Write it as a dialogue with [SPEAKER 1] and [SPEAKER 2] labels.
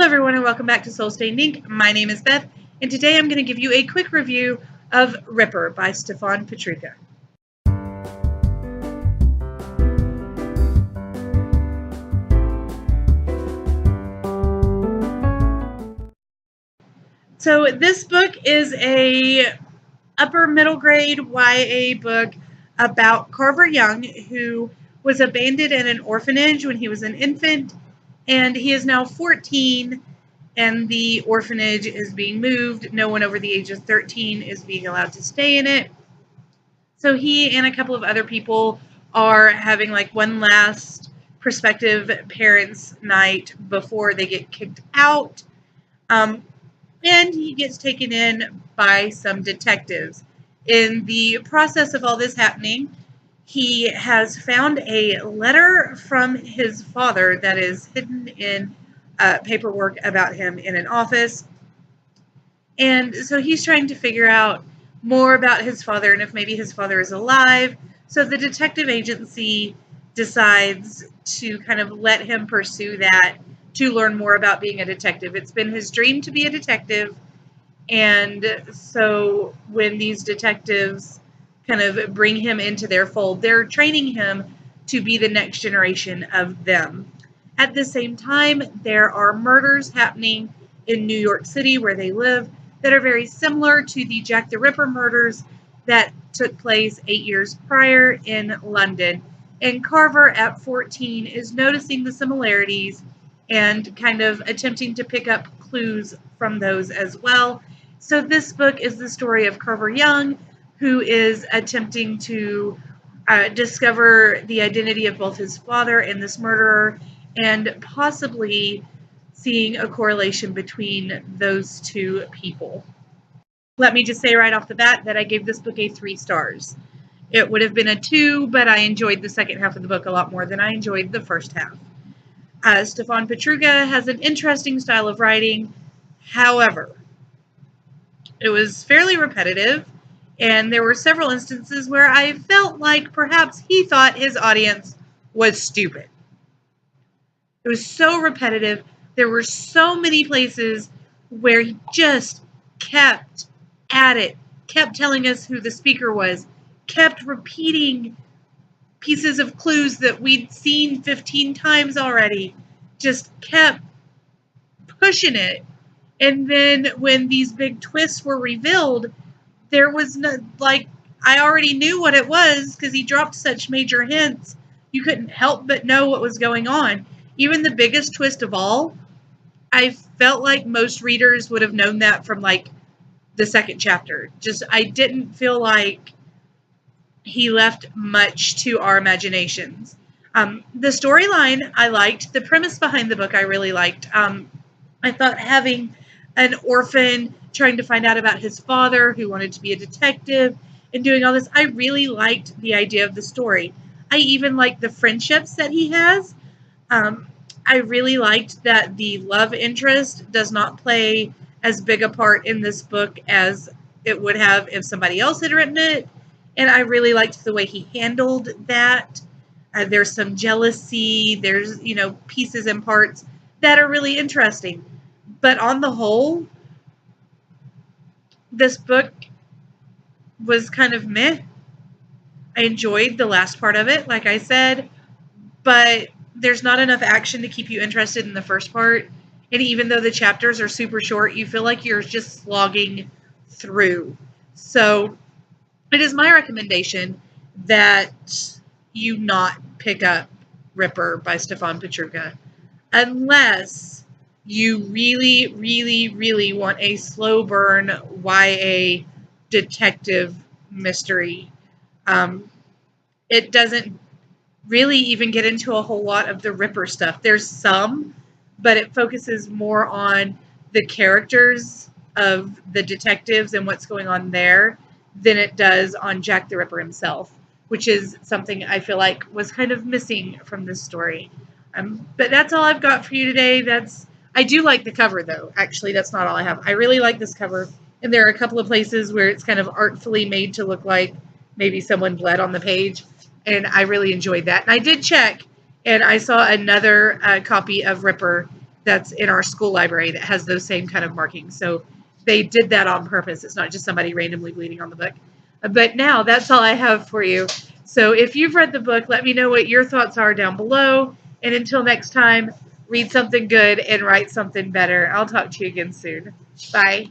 [SPEAKER 1] Hello everyone and welcome back to Soul Stained Ink. My name is Beth and today I'm going to give you a quick review of Ripper by Stefan Petrucca. So this book is a upper middle grade YA book about Carver Young, who was abandoned in an orphanage when he was an infant, and he is now 14 and the orphanage is being moved. No one over the age of 13 is being allowed to stay in it. So he and a couple of other people are having like one last prospective parents' night before they get kicked out. And he gets taken in by some detectives. In the process of all this happening, he has found a letter from his father that is hidden in paperwork about him in an office. And so he's trying to figure out more about his father and if maybe his father is alive. So the detective agency decides to kind of let him pursue that to learn more about being a detective. It's been his dream to be a detective. And so when these detectives kind of bring him into their fold, they're training him to be the next generation of them. At the same time, there are murders happening in New York City where they live that are very similar to the Jack the Ripper murders that took place 8 years prior in London. And Carver, at 14, is noticing the similarities and kind of attempting to pick up clues from those as well. So this book is the story of Carver Young, who is attempting to discover the identity of both his father and this murderer, and possibly seeing a correlation between those two people. Let me just say right off the bat that I gave this book a 3 stars. It would have been a 2, but I enjoyed the second half of the book a lot more than I enjoyed the first half. Stefan Petrucca has an interesting style of writing. However, it was fairly repetitive, and there were several instances where I felt like perhaps he thought his audience was stupid. It was so repetitive. There were so many places where he just kept at it, kept telling us who the speaker was, kept repeating pieces of clues that we'd seen 15 times already, just kept pushing it. And then when these big twists were revealed, there was no, like, I already knew what it was because he dropped such major hints. You couldn't help but know what was going on. Even the biggest twist of all, I felt like most readers would have known that from like the second chapter. Just, I didn't feel like he left much to our imaginations. The storyline I liked. The premise behind the book I really liked. I thought having an orphan trying to find out about his father who wanted to be a detective and doing all this, I really liked the idea of the story. I even liked the friendships that he has. I really liked that the love interest does not play as big a part in this book as it would have if somebody else had written it. And I really liked the way he handled that. There's some jealousy. There's, pieces and parts that are really interesting. But on the whole, this book was kind of meh. I enjoyed the last part of it, like I said, but there's not enough action to keep you interested in the first part. And even though the chapters are super short, you feel like you're just slogging through. So it is my recommendation that you not pick up Ripper by Stefan Petrucca unless you really, really, really want a slow burn YA detective mystery. It doesn't really even get into a whole lot of the Ripper stuff. There's some, but it focuses more on the characters of the detectives and what's going on there than it does on Jack the Ripper himself, which is something I feel like was kind of missing from this story. But that's all I've got for you today. I do like the cover, though. Actually, that's not all I have. I really like this cover, and there are a couple of places where it's kind of artfully made to look like maybe someone bled on the page, and I really enjoyed that. And I did check, and I saw another copy of Ripper that's in our school library that has those same kind of markings. So they did that on purpose. It's not just somebody randomly bleeding on the book. But now that's all I have for you. So if you've read the book, let me know what your thoughts are down below. And until next time, read something good and write something better. I'll talk to you again soon. Bye.